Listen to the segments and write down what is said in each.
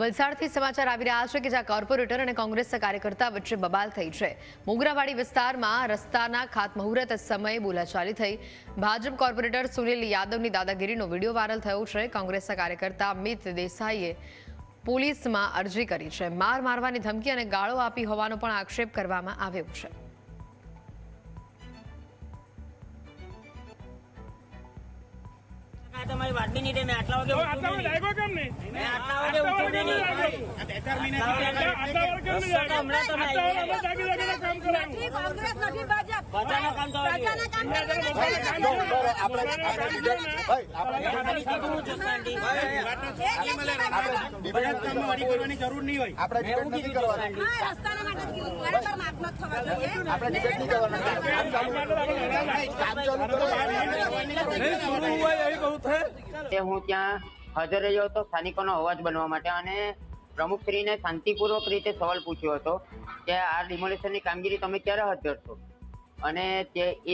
વલસાડથી સમાચાર આવી રહ્યા છે કે જ્યાં કોર્પોરેટર અને કોંગ્રેસના કાર્યકર્તા વચ્ચે બબાલ થઈ છે। મોગરાવાડી વિસ્તારમાં રસ્તાના ખાતમુહૂર્ત સમયે બોલાચાલી થઈ। ભાજપ કોર્પોરેટર સુનિલ યાદવની દાદાગીરીનો વિડીયો વાયરલ થયો છે। કોંગ્રેસના કાર્યકર્તા અમિત દેસાઈએ પોલીસમાં અરજી કરી છે। માર મારવાની ધમકી અને ગાળો આપી હોવાનો પણ આક્ષેપ કરવામાં આવ્યો છે। તમારી વાતની નહીં મેં આટલા વાગે લાગ્યો કેમ નહીં મેં આટલા વાગે ઉઠ્યો નહીં 2-4 મિનિટ હમણાં તમે કામ કરાવું કોંગ્રેસ નથી ભાજપ બધાના કામ તો પ્રજાના કામ કરવાની જરૂર નહીં હોય આપણે ડિબેટ નથી કરવાની રસ્તાના માટે કીધું બરાબર માફમત થવા જોઈએ આપણે ડિબેટ નહીં કરવાનું કામ ચાલુ હું ત્યાં હાજર રહ્યો હતો સ્થાનિકોનો અવાજ બનવા માટે અને પ્રમુખશ્રીને શાંતિપૂર્વક રીતે સવાલ પૂછ્યો હતો કે આ ડિમોલિશનની કામગીરી તમે ક્યારે હાથ ધરશો અને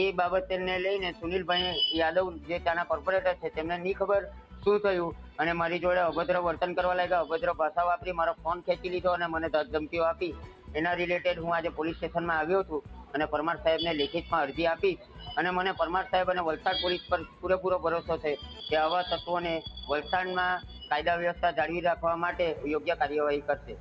એ બાબતને લઈને સુનિલભાઈ યાદવ જે ત્યાંના કોર્પોરેટર છે તેમને નહીં ખબર શું થયું અને મારી જોડે અભદ્ર વર્તન કરવા લાગ્યા, અભદ્ર ભાષા વાપરી, મારો ફોન ખેંચી લીધો અને મને ધમકીઓ આપી। એના રિલેટેડ હું આજે પોલીસ સ્ટેશનમાં આવ્યો છું અને પરમાર સાહેબને લેખિતમાં અરજી આપીશ અને મને પરમાર સાહેબ અને વલસાડ પોલીસ પર પૂરેપૂરો ભરોસો છે કે આવા તત્વોને વલસાડમાં કાયદા વ્યવસ્થા જાળવી રાખવા માટે યોગ્ય કાર્યવાહી કરશે।